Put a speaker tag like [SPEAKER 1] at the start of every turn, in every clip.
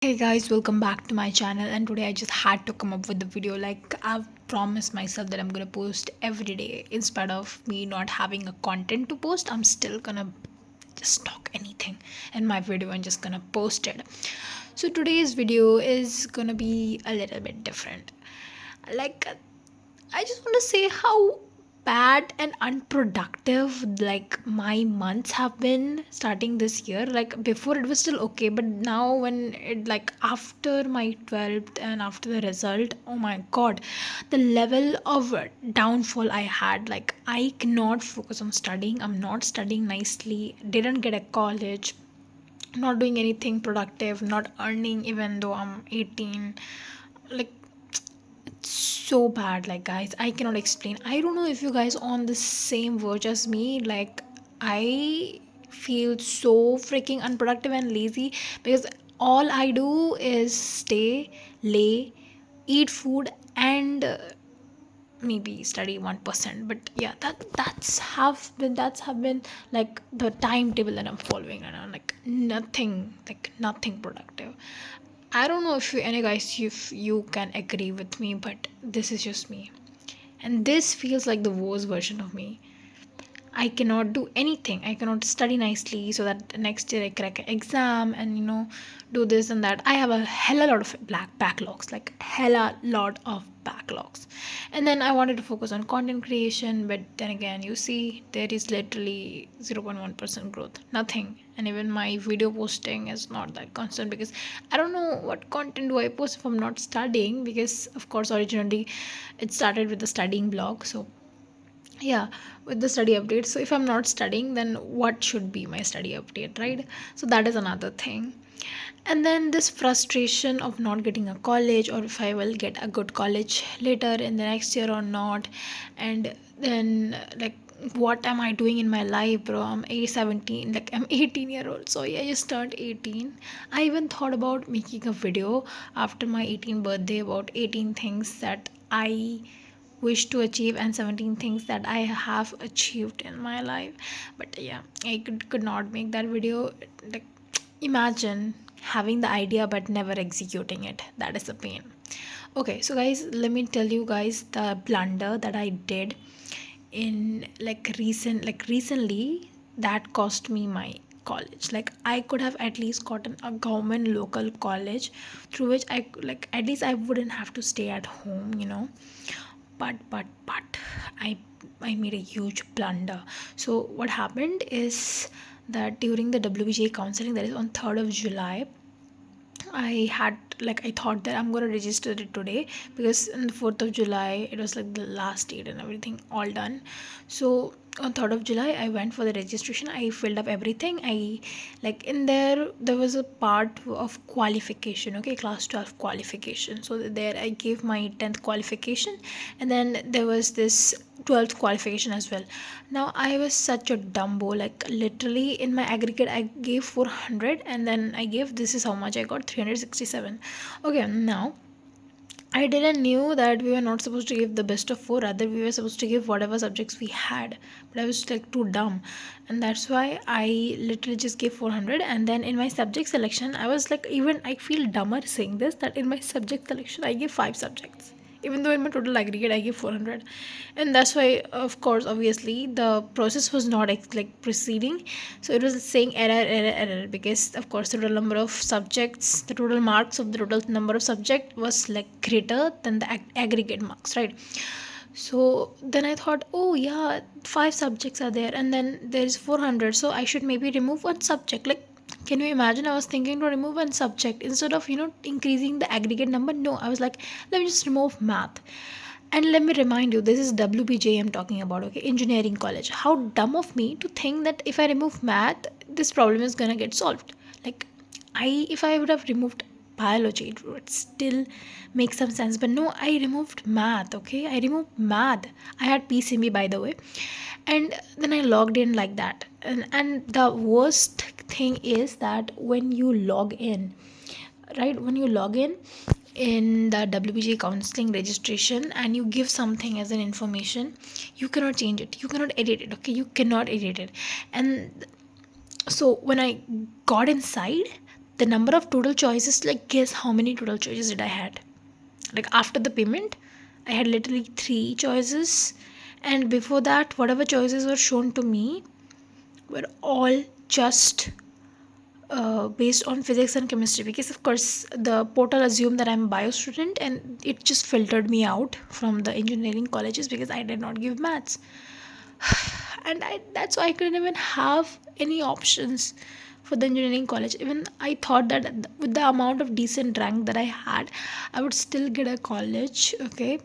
[SPEAKER 1] Hey guys, welcome back to my channel. And today I just had to come up with the video. Like, I've promised myself that I'm gonna post every day. In spite of me not having a content to post, I'm still gonna just talk anything in my video and just gonna post it. So today's video is gonna be a little bit different. Like, I just want to say how bad and unproductive like my months have been starting this year. Like before it was still okay, but now when it like after my 12th and after the result, oh my god, the level of downfall I had. Like I cannot focus on studying. I'm not studying nicely. Didn't get a college. Not doing anything productive. Not earning even though I'm 18. Like so bad, like guys, I cannot explain. I don't know if you guys on the same verge as me. Like I feel so freaking unproductive and lazy because all I do is stay, lay, eat food, and maybe study 1%. But yeah, that's have been like the timetable that I'm following, and I'm like nothing productive. I don't know if you any guys if you can agree with me, but this is just me. And this feels like the worst version of me. I cannot do anything. I cannot study nicely so that next year I crack an exam and do this and that. I have a hella lot of black backlogs, like hella lot of backlogs. And then I wanted to focus on content creation, but then again, you see, there is literally 0.1% growth, nothing. And even my video posting is not that constant because I don't know what content do I post if I'm not studying. Because of course, originally it started with the studying blog, so yeah, with the study update. So if I'm not studying, then what should be my study update, right? So that is another thing. And then this frustration of not getting a college, or if I will get a good college later in the next year or not. And then like, what am I doing in my life, bro? I'm 17, like I'm 18-year-old. So yeah, I just turned 18. I even thought about making a video after my 18th birthday about 18 things that I wish to achieve and 17 things that I have achieved in my life. But yeah, I could not make that video. Like, imagine having the idea but never executing it. That is the pain. Okay, so guys, let me tell you guys the blunder that I did in recently that cost me my college. Like I could have at least gotten a government local college through which I like at least I wouldn't have to stay at home. But I made a huge blunder. So what happened is that during the WBJEE counseling, that is on 3rd of July, I thought that I'm gonna register it today because on the 4th of July it was like the last date and everything all done. So on 3rd of July I went for the registration. I filled up everything. I like in there was a part of qualification, okay, class 12 qualification. So there I gave my 10th qualification, and then there was this 12th qualification as well. Now I was such a dumbo, like literally in my aggregate I gave 400, and then I gave, this is how much I got, 367. Okay, now I didn't knew that we were not supposed to give the best of four, rather we were supposed to give whatever subjects we had. But I was like too dumb, and that's why I literally just gave 400. And then in my subject selection, I was like, even I feel dumber saying this, that in my subject selection I gave five subjects, even though in my total aggregate I gave 400. And that's why, of course, obviously the process was not like proceeding. So it was saying error, because of course the total number of subjects, the total marks of the total number of subject was like greater than the aggregate marks, right? So then I thought, oh yeah, five subjects are there, and then there is 400, so I should maybe remove one subject. Like, can you imagine? I was thinking to remove one subject instead of increasing the aggregate number. No, I was like, let me just remove math. And let me remind you, this is WBJ I'm talking about, okay? Engineering college. How dumb of me to think that if I remove math, this problem is gonna get solved. Like, if I would have removed biology, it would still make some sense. But no, I removed math, okay? I removed math. I had PCB, by the way. And then I logged in like that. And the worst thing is that when you log in, right, when you log in the WBG counseling registration and you give something as an information, you cannot change it, you cannot edit it, okay? You cannot edit it. And so when I got inside, The number of total choices, like guess how many total choices did I had? Like after the payment, I had literally three choices, and before that, whatever choices were shown to me were all just based on physics and chemistry, because of course the portal assumed that I'm a bio student, and it just filtered me out from the engineering colleges because I did not give maths. And that's why I couldn't even have any options for the engineering college. Even I thought that with the amount of decent rank that I had, I would still get a college. Okay,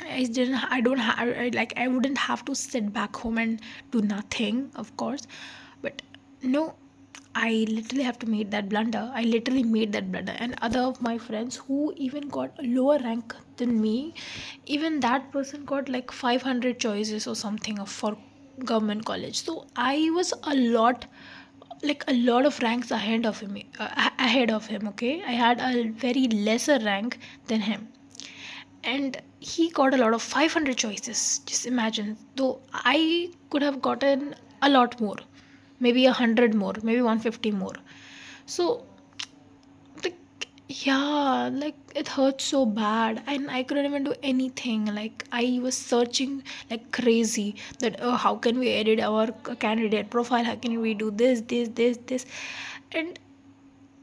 [SPEAKER 1] I don't have, like I wouldn't have to sit back home and do nothing, of course. But no, I literally have to make that blunder. I literally made that blunder, and other of my friends who even got a lower rank than me, even that person got like 500 choices or something for government college. So I was a lot of ranks ahead of him. Ahead of him. Okay, I had a very lesser rank than him, and he got a lot of 500 choices. Just imagine, though I could have gotten a lot more, maybe 100 more, maybe 150 more. So like, yeah, like it hurt so bad, and I couldn't even do anything. Like I was searching like crazy that, oh, how can we edit our candidate profile, how can we do this, and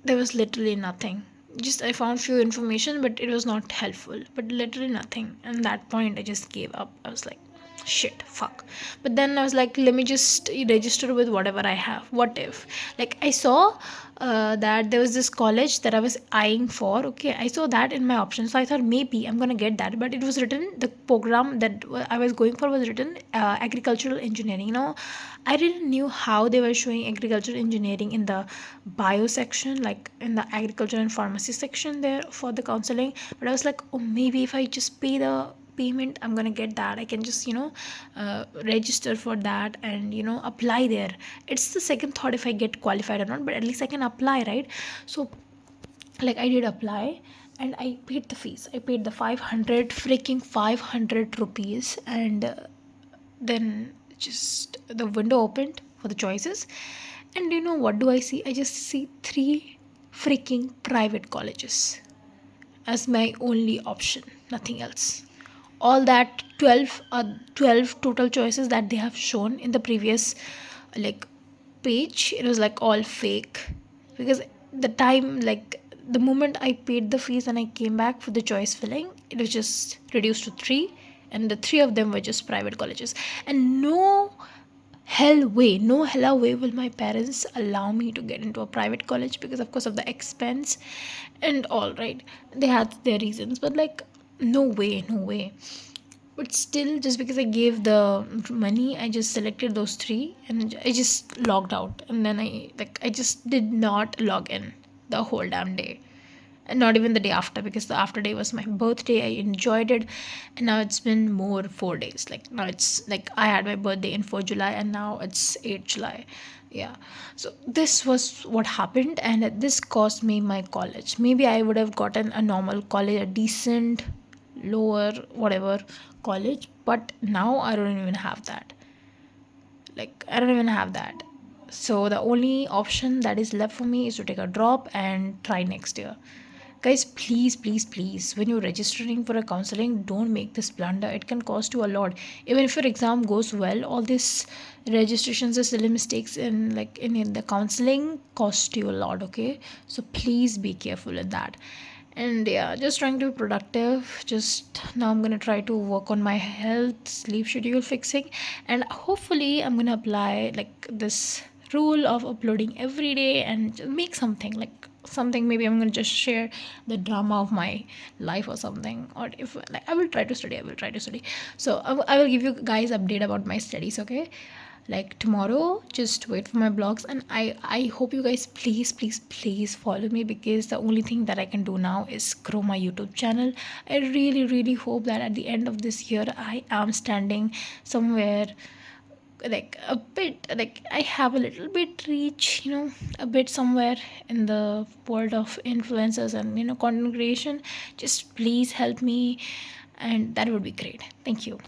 [SPEAKER 1] there was literally nothing. Just I found few information, but it was not helpful, but literally nothing. And that point I just gave up. I was like, shit, fuck. But then I was like, let me just register with whatever I have. What if, like I saw that there was this college that I was eyeing for. Okay, I saw that in my options, so I thought maybe I'm gonna get that. But it was written, the program that I was going for was written agricultural engineering. I didn't knew how they were showing agricultural engineering in the bio section, like in the agriculture and pharmacy section there for the counseling. But I was like, oh, maybe if I just pay the payment, I'm gonna get that. I can just register for that and apply there. It's the second thought if I get qualified or not, but at least I can apply, right? So like I did apply, and I paid the fees. I paid the 500 freaking 500 rupees, and then just the window opened for the choices, and what do I see? I just see three freaking private colleges as my only option, nothing else. All that 12 total choices that they have shown in the previous like page, it was like all fake, because the time, like the moment I paid the fees and I came back for the choice filling, it was just reduced to three, and the three of them were just private colleges. And no hella way will my parents allow me to get into a private college, because of course of the expense and all, right? They had their reasons, but like no way. But still, just because I gave the money, I just selected those three and I just logged out, and then I just did not log in the whole damn day, and not even the day after, because the after day was my birthday. I enjoyed it, and now it's been more 4 days. Like now it's like I had my birthday in 4 July, and now it's 8 July. Yeah. So this was what happened, and this cost me my college. Maybe I would have gotten a normal college, a decent lower whatever college, but now I don't even have that. Like I don't even have that. So the only option that is left for me is to take a drop and try next year. Guys, please, when you're registering for a counseling, don't make this blunder. It can cost you a lot. Even if your exam goes well, all these registrations or silly mistakes in the counseling cost you a lot. Okay, so please be careful with that. And yeah, just trying to be productive. Just now I'm gonna try to work on my health, sleep schedule fixing, and hopefully I'm gonna apply like this rule of uploading every day and just make something, like something. Maybe I'm gonna just share the drama of my life or something. Or if like I will try to study. So I will give you guys update about my studies. Okay, like tomorrow, just wait for my blogs. And I hope you guys please follow me, because the only thing that I can do now is grow my YouTube channel. I really hope that at the end of this year I am standing somewhere, like a bit, like I have a little bit reach, a bit somewhere in the world of influencers and content creation. Just please help me, and that would be great. Thank you.